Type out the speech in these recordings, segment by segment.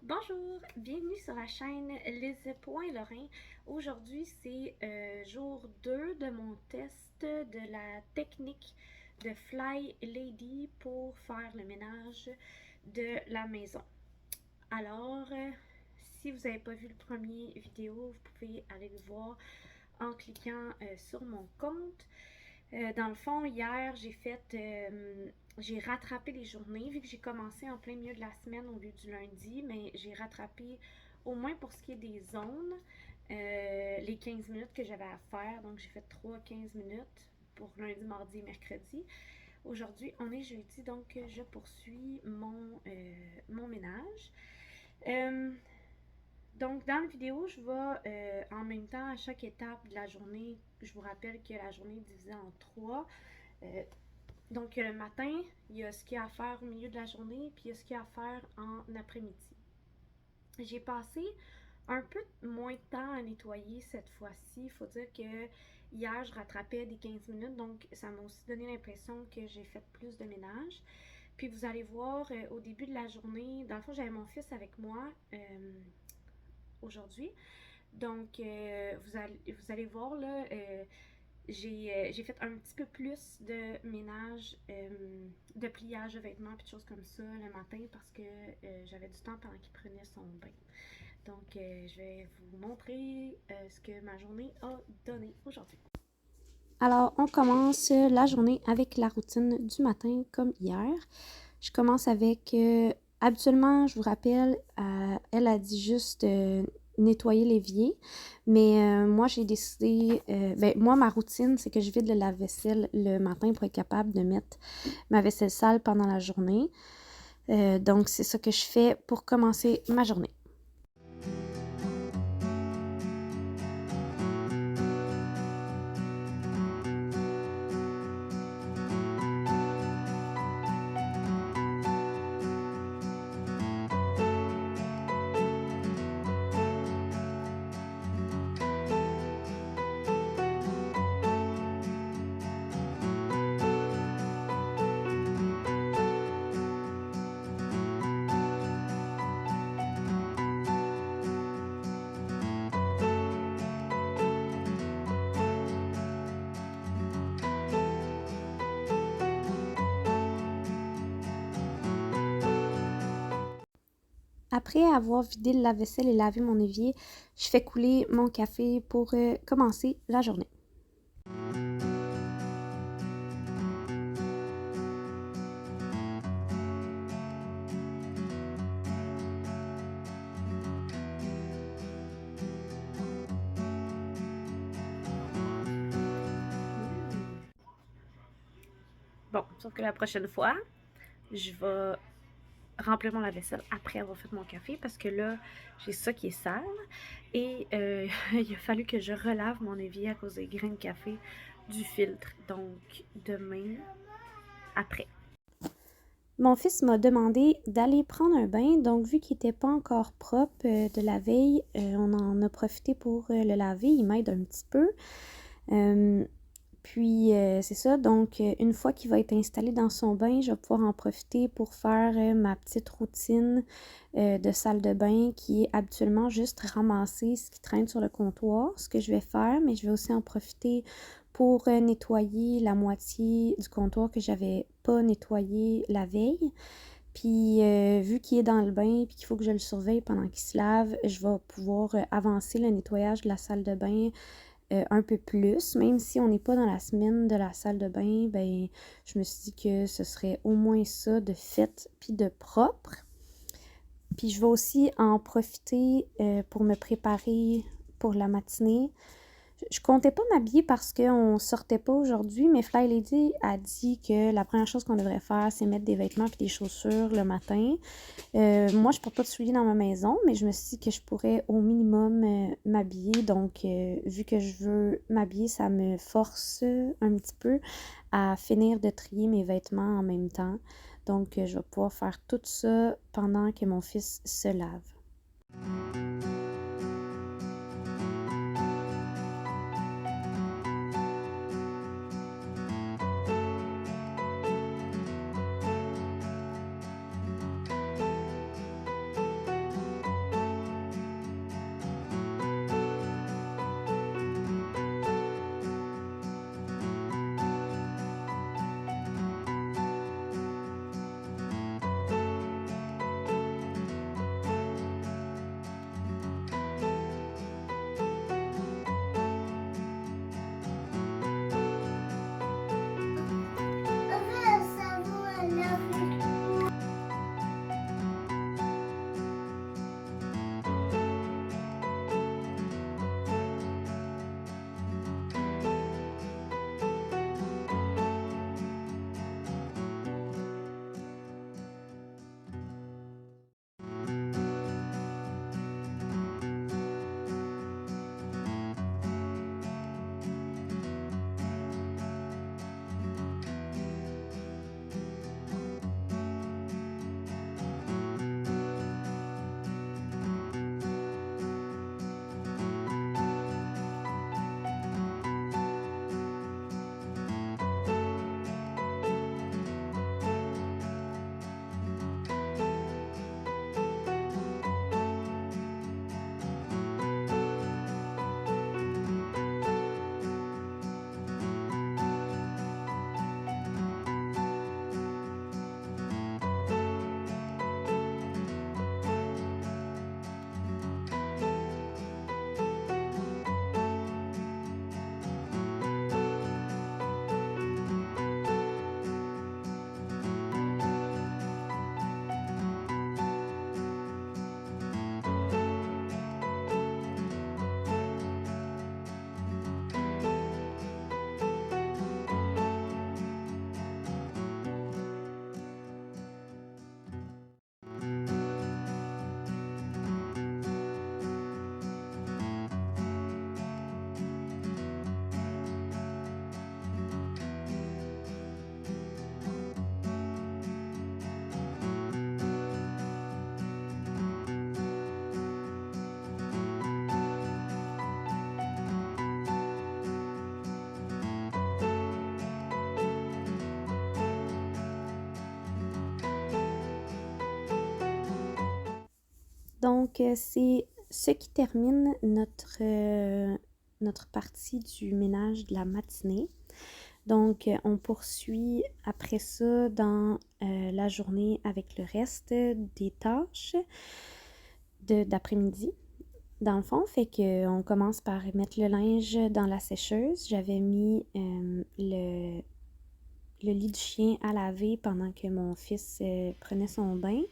Bonjour, bienvenue sur la chaîne Lise.Lorrain. Aujourd'hui, c'est jour 2 de mon test de la technique de Fly Lady pour faire le ménage de la maison. Alors, si vous n'avez pas vu le premier vidéo, vous pouvez aller le voir en cliquant sur mon compte. Dans le fond, hier, j'ai rattrapé les journées, vu que j'ai commencé en plein milieu de la semaine au lieu du lundi, mais j'ai rattrapé au moins pour ce qui est des zones, les 15 minutes que j'avais à faire. Donc, j'ai fait 3 15 minutes pour lundi, mardi et mercredi. Aujourd'hui, on est jeudi, donc je poursuis mon ménage. Euh, donc, dans la vidéo, je vais en même temps, à chaque étape de la journée, je vous rappelle que la journée est divisée en trois. Euh, donc, le matin, il y a ce qu'il y a à faire au milieu de la journée, puis il y a ce qu'il y a à faire en après-midi. J'ai passé un peu moins de temps à nettoyer cette fois-ci. Il faut dire que hier, je rattrapais des 15 minutes, donc ça m'a aussi donné l'impression que j'ai fait plus de ménage. Puis vous allez voir, au début de la journée, dans le fond, j'avais mon fils avec moi aujourd'hui. Donc, vous allez voir, là, j'ai fait un petit peu plus de ménage, de pliage de vêtements et de choses comme ça le matin parce que j'avais du temps pendant qu'il prenait son bain. Donc, je vais vous montrer ce que ma journée a donné aujourd'hui. Alors, on commence la journée avec la routine du matin comme hier. Je commence avec, habituellement, je vous rappelle, elle a dit juste nettoyer l'évier, mais moi j'ai décidé, moi ma routine c'est que je vide le lave-vaisselle le matin pour être capable de mettre ma vaisselle sale pendant la journée. Donc c'est ça que je fais pour commencer ma journée. Après avoir vidé le lave-vaisselle et lavé mon évier, je fais couler mon café pour commencer la journée. Bon, sauf que la prochaine fois, je vais remplir mon lave-vaisselle après avoir fait mon café parce que là, j'ai ça qui est sale et il a fallu que je relave mon évier à cause des grains de café du filtre. Donc, demain, après. Mon fils m'a demandé d'aller prendre un bain, donc vu qu'il n'était pas encore propre de la veille, on en a profité pour le laver. Il m'aide un petit peu. Puis, c'est ça, donc une fois qu'il va être installé dans son bain, je vais pouvoir en profiter pour faire ma petite routine de salle de bain qui est habituellement juste ramasser ce qui traîne sur le comptoir, ce que je vais faire, mais je vais aussi en profiter pour nettoyer la moitié du comptoir que j'avais pas nettoyé la veille. Puis, vu qu'il est dans le bain et qu'il faut que je le surveille pendant qu'il se lave, je vais pouvoir avancer le nettoyage de la salle de bain un peu plus, même si on n'est pas dans la semaine de la salle de bain, ben je me suis dit que ce serait au moins ça de fait puis de propre. Puis je vais aussi en profiter pour me préparer pour la matinée. Je comptais pas m'habiller parce qu'on sortait pas aujourd'hui, mais Fly Lady a dit que la première chose qu'on devrait faire, c'est mettre des vêtements et des chaussures le matin. Moi, je porte pas de souliers dans ma maison, mais je me suis dit que je pourrais au minimum m'habiller. Donc, vu que je veux m'habiller, ça me force un petit peu à finir de trier mes vêtements en même temps. Donc, je vais pouvoir faire tout ça pendant que mon fils se lave. Donc, c'est ce qui termine notre partie du ménage de la matinée. Donc, on poursuit après ça dans la journée avec le reste des tâches d'après-midi. Dans le fond, fait qu'on commence par mettre le linge dans la sécheuse. J'avais mis le lit du chien à laver pendant que mon fils prenait son bain.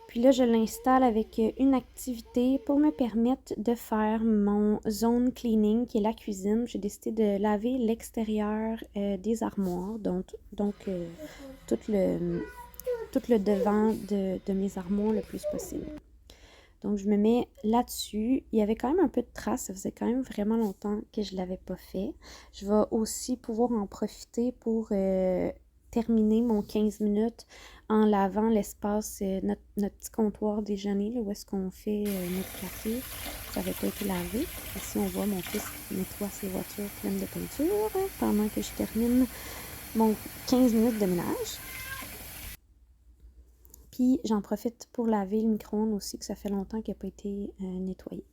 Puis là, je l'installe avec une activité pour me permettre de faire mon zone cleaning, qui est la cuisine. J'ai décidé de laver l'extérieur des armoires, donc tout le devant de mes armoires le plus possible. Donc, je me mets là-dessus. Il y avait quand même un peu de traces. Ça faisait quand même vraiment longtemps que je ne l'avais pas fait. Je vais aussi pouvoir en profiter pour terminer mon 15 minutes en lavant l'espace, notre petit comptoir déjeuner, là, où est-ce qu'on fait notre café. Ça n'avait pas été lavé. Ici, on voit mon fils qui nettoie ses voitures pleines de peinture pendant que je termine mon 15 minutes de ménage. Puis j'en profite pour laver le micro-ondes aussi, que ça fait longtemps qu'il n'a pas été nettoyé.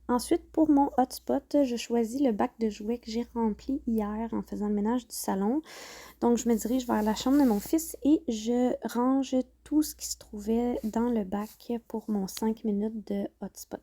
Ensuite, pour mon hotspot, je choisis le bac de jouets que j'ai rempli hier en faisant le ménage du salon. Donc, je me dirige vers la chambre de mon fils et je range tout ce qui se trouvait dans le bac pour mon 5 minutes de hotspot.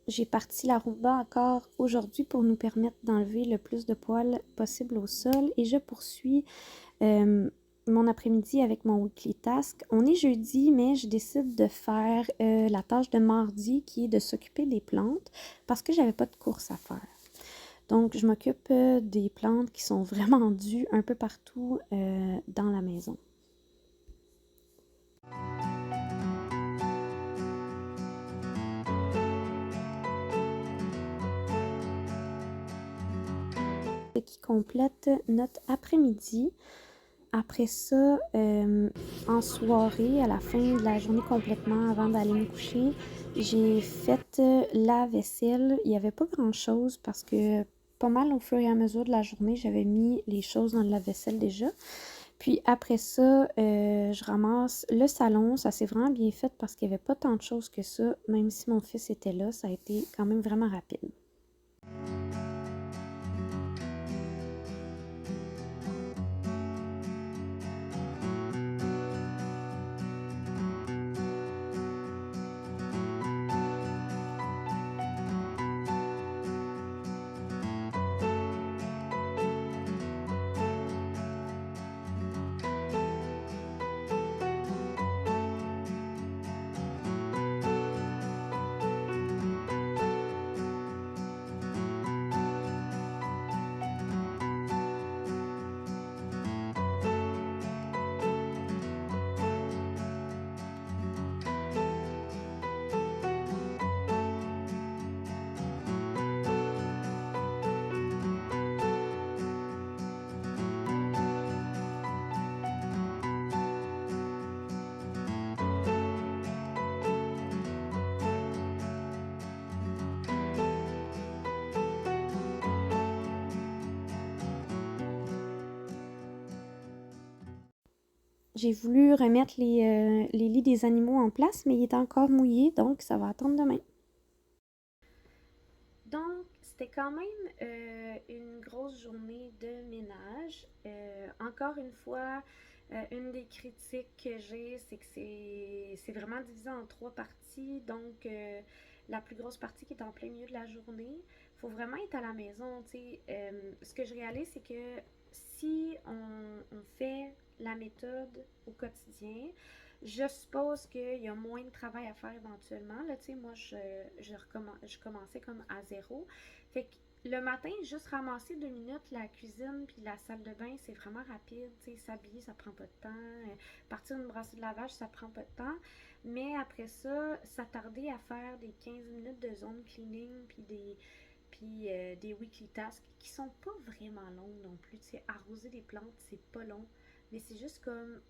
J'ai parti la Roomba encore aujourd'hui pour nous permettre d'enlever le plus de poils possible au sol et je poursuis mon après-midi avec mon weekly task. On est jeudi, mais je décide de faire la tâche de mardi qui est de s'occuper des plantes parce que j'avais pas de course à faire. Donc, je m'occupe des plantes qui sont vraiment dues un peu partout dans la maison. Ce qui complète notre après-midi. Après ça, en soirée, à la fin de la journée complètement, avant d'aller me coucher, j'ai fait la vaisselle. Il n'y avait pas grand-chose parce que pas mal au fur et à mesure de la journée, j'avais mis les choses dans le lave-vaisselle déjà. Puis après ça, je ramasse le salon. Ça s'est vraiment bien fait parce qu'il n'y avait pas tant de choses que ça. Même si mon fils était là, ça a été quand même vraiment rapide. J'ai voulu remettre les lits des animaux en place, mais il est encore mouillé, donc ça va attendre demain. Donc, c'était quand même une grosse journée de ménage. Encore une fois, une des critiques que j'ai, c'est que c'est vraiment divisé en trois parties. Donc, la plus grosse partie qui est en plein milieu de la journée, il faut vraiment être à la maison. Ce que je réalise, c'est que si on fait la méthode au quotidien, je suppose qu'il y a moins de travail à faire éventuellement. Là, moi, je commençais comme à zéro. Fait que le matin, juste ramasser 2 minutes la cuisine puis la salle de bain, c'est vraiment rapide. S'habiller, ça prend pas de temps. Partir une brassée de lavage, ça prend pas de temps. Mais après ça, s'attarder à faire des 15 minutes de zone cleaning puis des weekly tasks qui sont pas vraiment longues non plus. Arroser des plantes, c'est pas long. Mais c'est juste comme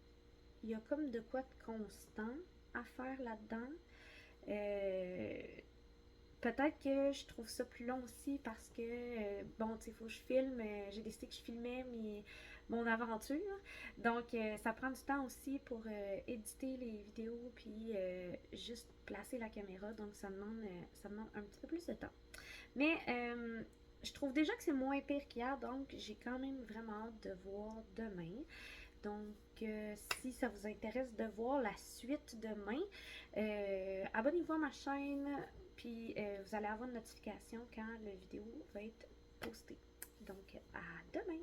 il y a comme de quoi de constant à faire là-dedans. Euh, Peut-être que je trouve ça plus long aussi parce que, bon, tu sais, il faut que je filme. J'ai décidé que je filmais mon aventure. Donc, ça prend du temps aussi pour éditer les vidéos puis juste placer la caméra. Donc, ça demande un petit peu plus de temps. Mais je trouve déjà que c'est moins pire qu'hier. Donc, j'ai quand même vraiment hâte de voir demain. Donc, si ça vous intéresse de voir la suite demain, abonnez-vous à ma chaîne, puis vous allez avoir une notification quand la vidéo va être postée. Donc, à demain!